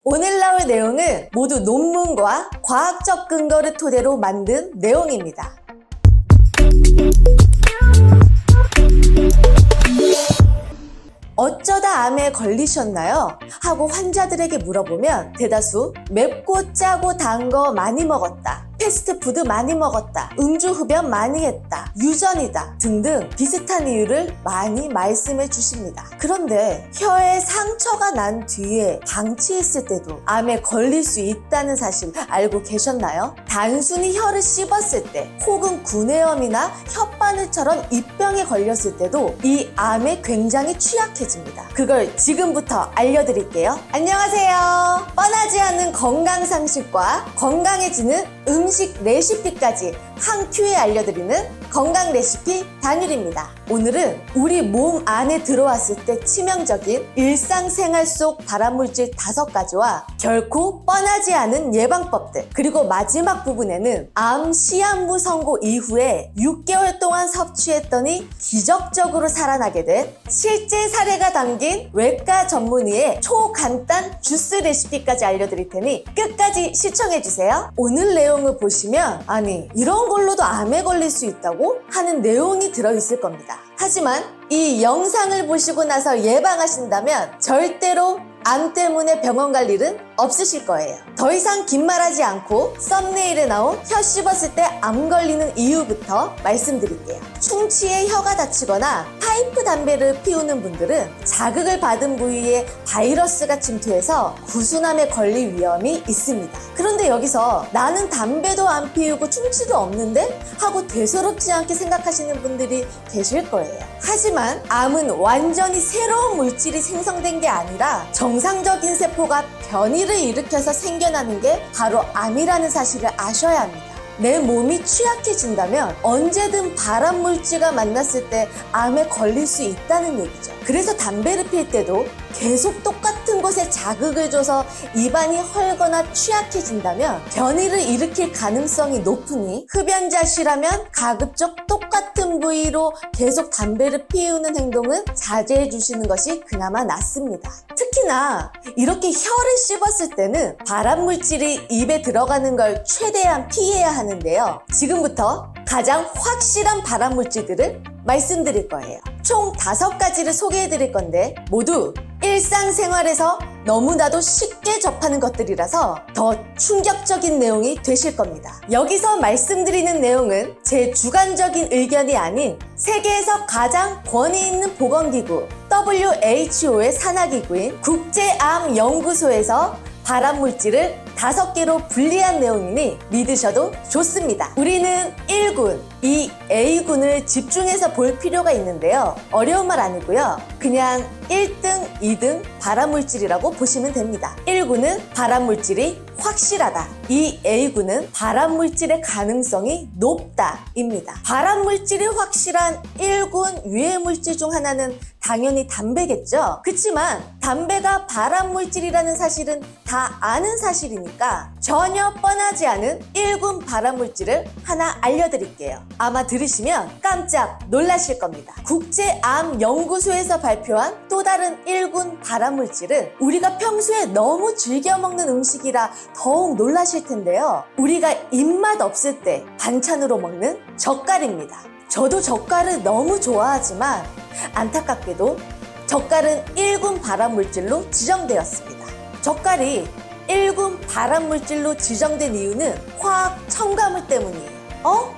오늘 나올 내용은 모두 논문과 과학적 근거를 토대로 만든 내용입니다. 어쩌다 암에 걸리셨나요? 하고 환자들에게 물어보면 대다수 맵고 짜고 단 거 많이 먹었다, 패스트푸드 많이 먹었다, 음주 흡연 많이 했다, 유전이다 등등 비슷한 이유를 많이 말씀해 주십니다. 그런데 혀에 상처가 난 뒤에 방치했을 때도 암에 걸릴 수 있다는 사실 알고 계셨나요? 단순히 혀를 씹었을 때 혹은 구내염이나 혓바늘처럼 입병에 걸렸을 때도 이 암에 굉장히 취약해집니다. 그걸 지금부터 알려드릴게요. 안녕하세요. 뻔하지 않은 건강상식과 건강해지는 음식 레시피까지 한 큐에 알려드리는 건강 레시피 단율입니다. 오늘은 우리 몸 안에 들어왔을 때 치명적인 일상생활 속 발암물질 5가지와 결코 뻔하지 않은 예방법들, 그리고 마지막 부분에는 암 시한부 선고 이후에 6개월 동안 섭취했더니 기적적으로 살아나게 된 실제 사례가 담긴 외과 전문의의 초간단 주스 레시피까지 알려드릴 테니 끝까지 시청해주세요. 오늘 내용을 보시면 아니 이런 걸로도 암에 걸릴 수 있다고? 하는 내용이 들어있을 겁니다. 하지만 이 영상을 보시고 나서 예방하신다면 절대로 암 때문에 병원 갈 일은 없으실 거예요. 더 이상 긴 말하지 않고 썸네일에 나온 혀 씹었을 때 암 걸리는 이유부터 말씀드릴게요. 충치에 혀가 다치거나 파이프 담배를 피우는 분들은 자극을 받은 부위에 바이러스가 침투해서 구순암에 걸릴 위험이 있습니다. 그런데 여기서 나는 담배도 안 피우고 충치도 없는데? 하고 대수롭지 않게 생각하시는 분들이 계실 거예요. 하지만 암은 완전히 새로운 물질이 생성된 게 아니라 정상적인 세포가 변이를 일으켜서 생겨나는 게 바로 암이라는 사실을 아셔야 합니다. 내 몸이 취약해진다면 언제든 발암물질과 만났을 때 암에 걸릴 수 있다는 얘기죠. 그래서 담배를 필 때도 계속 똑같은 곳에 자극을 줘서 입안이 헐거나 취약해진다면 변이를 일으킬 가능성이 높으니 흡연자시라면 가급적 똑같은 부위로 계속 담배를 피우는 행동은 자제해 주시는 것이 그나마 낫습니다. 특히나 이렇게 혀를 씹었을 때는 발암물질이 입에 들어가는 걸 최대한 피해야 하는데요. 지금부터 가장 확실한 발암물질들을 말씀드릴 거예요. 총 5가지를 소개해 드릴 건데 모두 일상생활에서 너무나도 쉽게 접하는 것들이라서 더 충격적인 내용이 되실 겁니다. 여기서 말씀드리는 내용은 제 주관적인 의견이 아닌 세계에서 가장 권위 있는 보건기구 WHO의 산하기구인 국제암연구소에서 발암물질을 5개로 분리한 내용이니 믿으셔도 좋습니다. 우리는 1군, 이 A군을 집중해서 볼 필요가 있는데요. 어려운 말 아니고요. 그냥 1등, 2등 발암물질이라고 보시면 됩니다. 1군은 발암물질이 확실하다. 이 A군은 발암물질의 가능성이 높다입니다. 발암물질이 확실한 1군 유해물질 중 하나는 당연히 담배겠죠. 그치만 담배가 발암물질이라는 사실은 다 아는 사실이니까 전혀 뻔하지 않은 1군 발암물질을 하나 알려드릴게요. 아마 들으시면 깜짝 놀라실 겁니다. 국제암연구소에서 발표한 또 다른 1군 발암물질은 우리가 평소에 너무 즐겨 먹는 음식이라 더욱 놀라실 텐데요. 우리가 입맛 없을 때 반찬으로 먹는 젓갈입니다. 저도 젓갈을 너무 좋아하지만 안타깝게도 젓갈은 1군 발암물질로 지정되었습니다. 젓갈이 1군 발암물질로 지정된 이유는 화학 첨가물 때문이에요.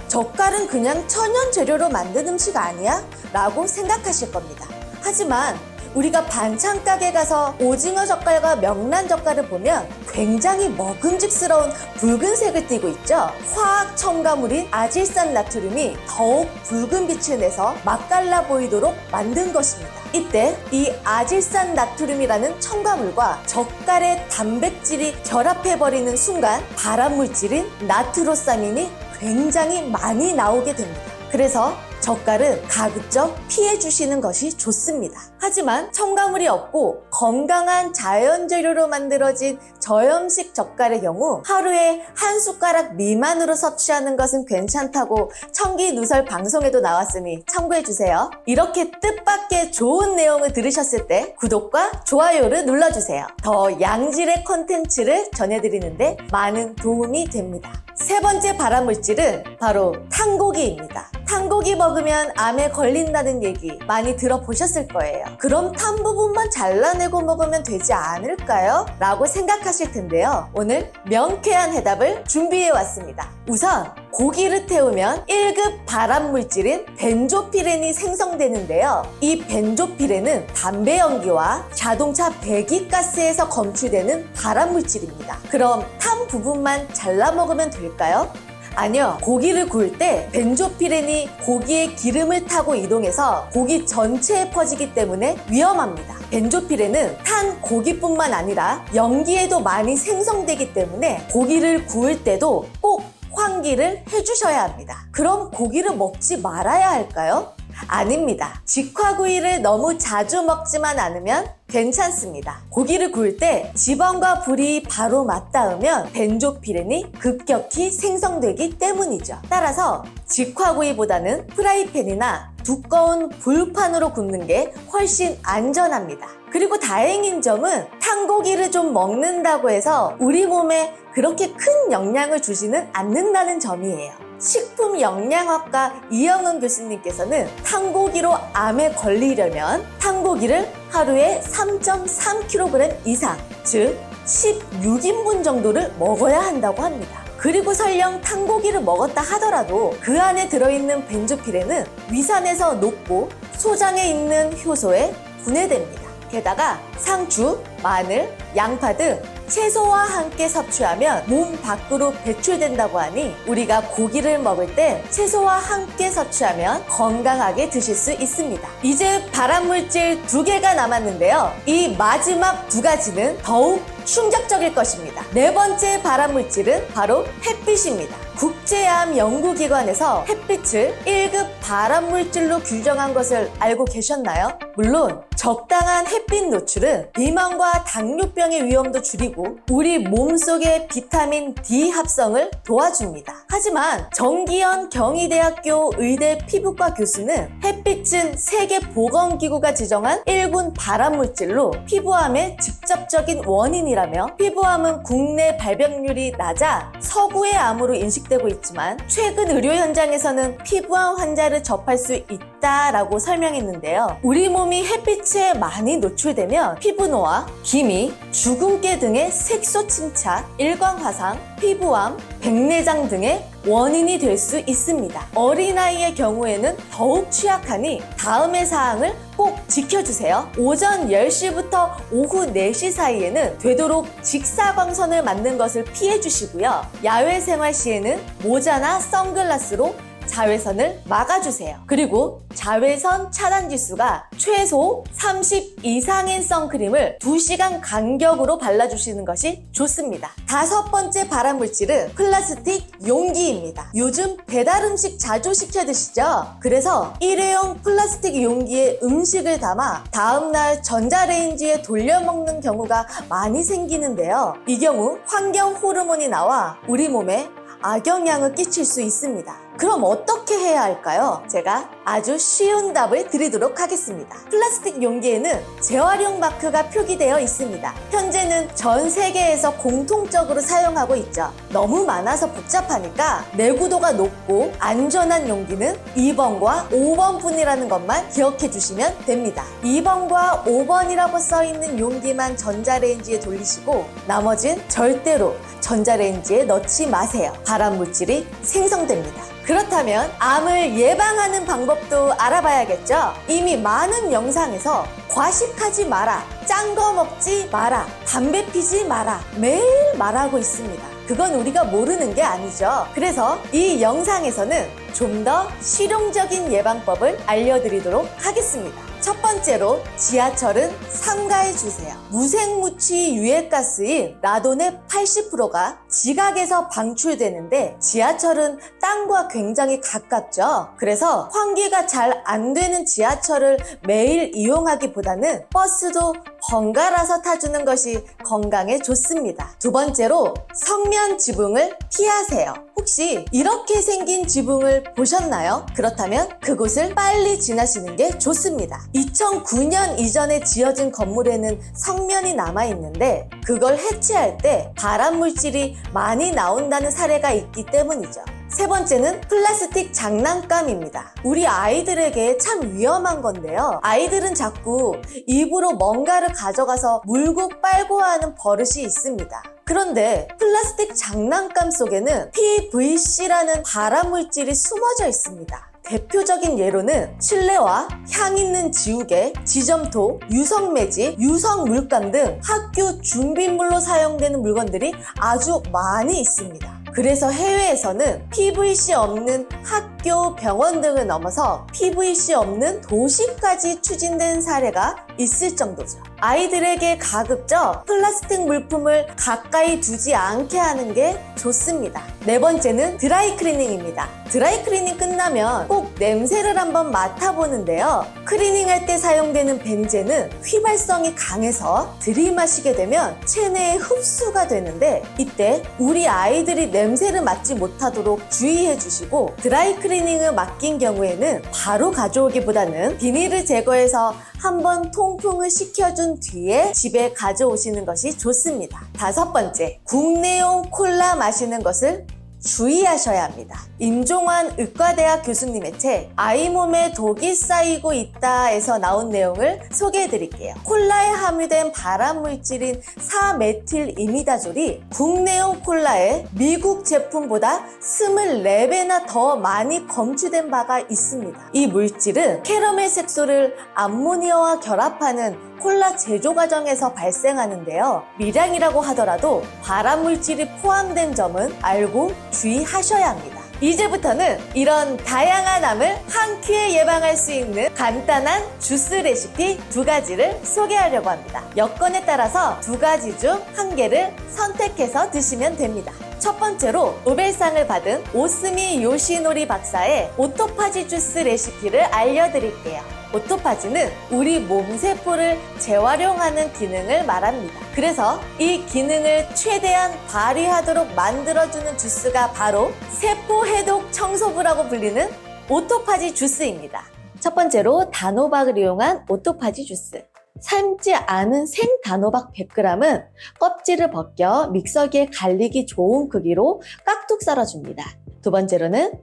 젓갈은 그냥 천연 재료로 만든 음식 아니야? 라고 생각하실 겁니다. 하지만 우리가 반찬 가게 가서 오징어 젓갈과 명란 젓갈을 보면 굉장히 먹음직스러운 붉은색을 띠고 있죠. 화학 첨가물인 아질산 나트륨이 더욱 붉은 빛을 내서 맛깔나 보이도록 만든 것입니다. 이때 이 아질산 나트륨이라는 첨가물과 젓갈의 단백질이 결합해버리는 순간 발암물질인 나트로사민이 굉장히 많이 나오게 됩니다. 그래서 젓갈은 가급적 피해 주시는 것이 좋습니다. 하지만 첨가물이 없고 건강한 자연 재료로 만들어진 저염식 젓갈의 경우 하루에 한 숟가락 미만으로 섭취하는 것은 괜찮다고 청기누설 방송에도 나왔으니 참고해주세요. 이렇게 뜻밖의 좋은 내용을 들으셨을 때 구독과 좋아요를 눌러주세요. 더 양질의 콘텐츠를 전해드리는데 많은 도움이 됩니다. 세 번째 발암물질은 바로 탄고기입니다. 탄고기 먹으면 암에 걸린다는 얘기 많이 들어보셨을 거예요. 그럼 탄 부분만 잘라내고 먹으면 되지 않을까요? 라고 생각하실 텐데요. 오늘 명쾌한 해답을 준비해 왔습니다. 우선 고기를 태우면 1급 발암물질인 벤조피렌이 생성되는데요. 이 벤조피렌은 담배 연기와 자동차 배기가스에서 검출되는 발암물질입니다. 그럼 탄 부분만 잘라 먹으면 될까요? 아니요. 고기를 구울 때 벤조피렌이 고기의 기름을 타고 이동해서 고기 전체에 퍼지기 때문에 위험합니다. 벤조피렌은 탄 고기뿐만 아니라 연기에도 많이 생성되기 때문에 고기를 구울 때도 꼭 환기를 해주셔야 합니다. 그럼 고기를 먹지 말아야 할까요? 아닙니다. 직화구이를 너무 자주 먹지만 않으면 괜찮습니다. 고기를 구울 때 지방과 불이 바로 맞닿으면 벤조피렌이 급격히 생성되기 때문이죠. 따라서 직화구이보다는 프라이팬이나 두꺼운 불판으로 굽는 게 훨씬 안전합니다. 그리고 다행인 점은 탄고기를 좀 먹는다고 해서 우리 몸에 그렇게 큰 영향을 주지는 않는다는 점이에요. 식품영양학과 이영은 교수님께서는 탄고기로 암에 걸리려면 탄고기를 하루에 3.3kg 이상, 즉 16인분 정도를 먹어야 한다고 합니다. 그리고 설령 탄고기를 먹었다 하더라도 그 안에 들어있는 벤조피렌은 위산에서 녹고 소장에 있는 효소에 분해됩니다. 게다가 상추, 마늘, 양파 등 채소와 함께 섭취하면 몸 밖으로 배출된다고 하니 우리가 고기를 먹을 때 채소와 함께 섭취하면 건강하게 드실 수 있습니다. 이제 발암물질 2개가 남았는데요. 이 마지막 2가지는 더욱 충격적일 것입니다. 네 번째 발암물질은 바로 햇빛입니다. 국제암연구기관에서 햇빛을 1급 발암물질로 규정한 것을 알고 계셨나요? 물론 적당한 햇빛 노출은 비만과 당뇨병의 위험도 줄이고 우리 몸속의 비타민 D 합성을 도와줍니다. 하지만 정기현 경희대학교 의대 피부과 교수는 햇빛은 세계보건기구가 지정한 1군 발암물질로 피부암의 직접적인 원인이라며 피부암은 국내 발병률이 낮아 서구의 암으로 인식되고 있지만 최근 의료 현장에서는 피부암 환자를 접할 수 있다라고 설명했는데요. 우리 몸이 햇빛에 많이 노출되면 피부노화, 기미, 주근깨 등의 색소 침착, 일광화상, 피부암, 백내장 등의 원인이 될 수 있습니다. 어린아이의 경우에는 더욱 취약하니 다음의 사항을 꼭 지켜주세요. 오전 10시부터 오후 4시 사이에는 되도록 직사광선을 맞는 것을 피해 주시고요. 야외 생활 시에는 모자나 선글라스로 자외선을 막아주세요. 그리고 자외선 차단 지수가 최소 30 이상인 선크림을 2시간 간격으로 발라주시는 것이 좋습니다. 5번째 발암물질은 플라스틱 용기입니다. 요즘 배달 음식 자주 시켜 드시죠? 그래서 일회용 플라스틱 용기에 음식을 담아 다음날 전자레인지에 돌려 먹는 경우가 많이 생기는데요. 이 경우 환경 호르몬이 나와 우리 몸에 악영향을 끼칠 수 있습니다. 그럼 어떻게 해야 할까요? 제가 아주 쉬운 답을 드리도록 하겠습니다. 플라스틱 용기에는 재활용 마크가 표기되어 있습니다. 현재는 전 세계에서 공통적으로 사용하고 있죠. 너무 많아서 복잡하니까 내구도가 높고 안전한 용기는 2번과 5번 뿐이라는 것만 기억해 주시면 됩니다. 2번과 5번이라고 써있는 용기만 전자레인지에 돌리시고 나머진 절대로 전자레인지에 넣지 마세요. 발암물질이 생성됩니다. 그렇다면 암을 예방하는 방법도 알아봐야겠죠? 이미 많은 영상에서 과식하지 마라, 짠 거 먹지 마라, 담배 피지 마라 매일 말하고 있습니다. 그건 우리가 모르는 게 아니죠. 그래서 이 영상에서는 좀 더 실용적인 예방법을 알려드리도록 하겠습니다. 첫 번째로 지하철은 삼가해 주세요. 무색무취 유해가스인 라돈의 80%가 지각에서 방출되는데 지하철은 땅과 굉장히 가깝죠. 그래서 환기가 잘 안 되는 지하철을 매일 이용하기보다는 버스도 번갈아서 타주는 것이 건강에 좋습니다. 두 번째로 성면 지붕을 피하세요. 혹시 이렇게 생긴 지붕을 보셨나요? 그렇다면 그곳을 빨리 지나시는 게 좋습니다. 2009년 이전에 지어진 건물에는 성면이 남아있는데 그걸 해체할 때 발암 물질이 많이 나온다는 사례가 있기 때문이죠. 세 번째는 플라스틱 장난감입니다. 우리 아이들에게 참 위험한 건데요. 아이들은 자꾸 입으로 뭔가를 가져가서 물고 빨고 하는 버릇이 있습니다. 그런데 플라스틱 장난감 속에는 PVC라는 발암물질이 숨어져 있습니다. 대표적인 예로는 실내화, 향 있는 지우개, 지점토, 유성매직, 유성물감 등 학교 준비물로 사용되는 물건들이 아주 많이 있습니다. 그래서 해외에서는 PVC 없는 학교, 병원 등을 넘어서 PVC 없는 도시까지 추진된 사례가 있을 정도죠. 아이들에게 가급적 플라스틱 물품을 가까이 두지 않게 하는 게 좋습니다. 네 번째는 드라이클리닝입니다. 드라이클리닝 끝나면 꼭 냄새를 한번 맡아보는데요. 클리닝할 때 사용되는 벤젠은 휘발성이 강해서 들이마시게 되면 체내에 흡수가 되는데 이때 우리 아이들이 냄새를 맡지 못하도록 주의해 주시고 드라이클리닝을 맡긴 경우에는 바로 가져오기보다는 비닐을 제거해서 한번 통풍을 시켜준 뒤에 집에 가져오시는 것이 좋습니다. 다섯 번째, 국내용 콜라 마시는 것을 주의하셔야 합니다. 임종환 의과대학 교수님의 책 아이 몸에 독이 쌓이고 있다에서 나온 내용을 소개해 드릴게요. 콜라에 함유된 발암물질인 사메틸이미다졸이 국내용 콜라에 미국 제품보다 24배나 더 많이 검출된 바가 있습니다. 이 물질은 캐러멜 색소를 암모니아와 결합하는 콜라 제조 과정에서 발생하는데요. 미량이라고 하더라도 발암물질이 포함된 점은 알고 주의하셔야 합니다. 이제부터는 이런 다양한 암을 한 큐에 예방할 수 있는 간단한 주스 레시피 두 가지를 소개하려고 합니다. 여건에 따라서 두 가지 중 한 개를 선택해서 드시면 됩니다. 첫 번째로 노벨상을 받은 오스미 요시노리 박사의 오토파지 주스 레시피를 알려드릴게요. 오토파지는 우리 몸 세포를 재활용하는 기능을 말합니다. 그래서 이 기능을 최대한 발휘하도록 만들어주는 주스가 바로 세포 해독 청소부라고 불리는 오토파지 주스입니다. 첫 번째로 단호박을 이용한 오토파지 주스. 삶지 않은 생 단호박 100g은 껍질을 벗겨 믹서기에 갈리기 좋은 크기로 깍둑 썰어줍니다. 두 번째로는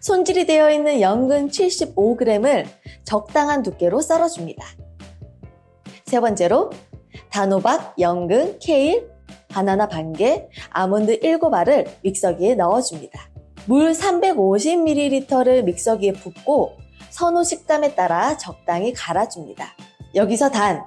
손질이 되어 있는 연근 75g을 적당한 두께로 썰어줍니다. 세 번째로 단호박, 연근, 케일, 바나나 반개, 아몬드 7알을 믹서기에 넣어줍니다. 물 350ml를 믹서기에 붓고 선호 식감에 따라 적당히 갈아줍니다. 여기서 단,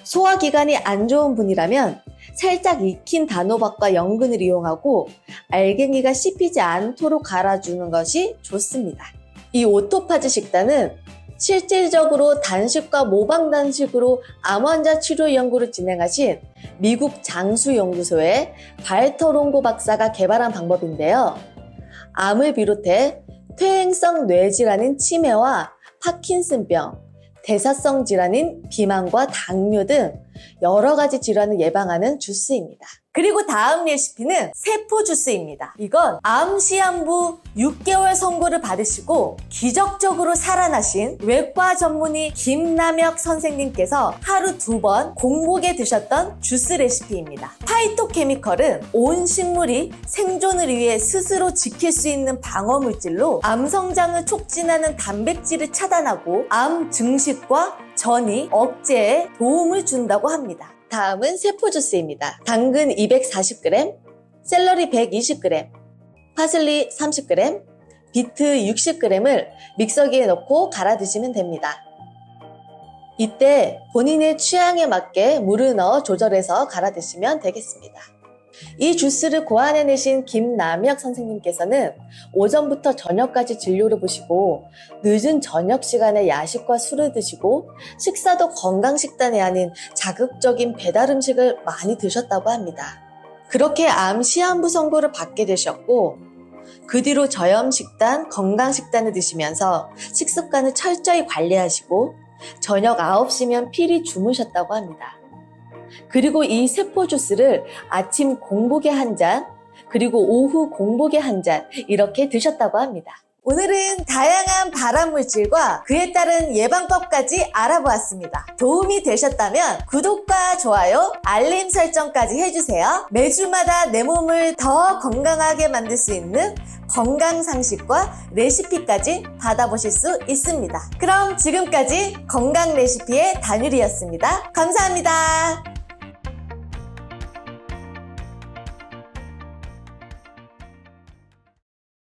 소화기관이 안 좋은 분이라면 살짝 익힌 단호박과 연근을 이용하고 알갱이가 씹히지 않도록 갈아주는 것이 좋습니다. 이 오토파지 식단은 실질적으로 단식과 모방 단식으로 암 환자 치료 연구를 진행하신 미국 장수연구소의 발터롱고 박사가 개발한 방법인데요. 암을 비롯해 퇴행성 뇌질환인 치매와 파킨슨병, 대사성 질환인 비만과 당뇨 등 여러 가지 질환을 예방하는 주스입니다. 그리고 다음 레시피는 세포 주스입니다. 이건 암 시한부 6개월 선고를 받으시고 기적적으로 살아나신 외과 전문의 김남혁 선생님께서 하루 2번 공복에 드셨던 주스 레시피입니다. 파이토케미컬은 온 식물이 생존을 위해 스스로 지킬 수 있는 방어물질로 암 성장을 촉진하는 단백질을 차단하고 암 증식과 전이 억제에 도움을 준다고 합니다. 다음은 세포 주스입니다. 당근 240g, 샐러리 120g, 파슬리 30g, 비트 60g을 믹서기에 넣고 갈아 드시면 됩니다. 이때 본인의 취향에 맞게 물을 넣어 조절해서 갈아 드시면 되겠습니다. 이 주스를 고안해내신 김남혁 선생님께서는 오전부터 저녁까지 진료를 보시고 늦은 저녁 시간에 야식과 술을 드시고 식사도 건강식단이 아닌 자극적인 배달 음식을 많이 드셨다고 합니다. 그렇게 암 시한부 선고를 받게 되셨고 그 뒤로 저염식단, 건강식단을 드시면서 식습관을 철저히 관리하시고 저녁 9시면 필히 주무셨다고 합니다. 그리고 이 세포 주스를 아침 공복에 한 잔, 그리고 오후 공복에 한 잔 이렇게 드셨다고 합니다. 오늘은 다양한 발암물질과 그에 따른 예방법까지 알아보았습니다. 도움이 되셨다면 구독과 좋아요, 알림 설정까지 해주세요. 매주마다 내 몸을 더 건강하게 만들 수 있는 건강 상식과 레시피까지 받아보실 수 있습니다. 그럼 지금까지 건강 레시피의 단유리였습니다. 감사합니다.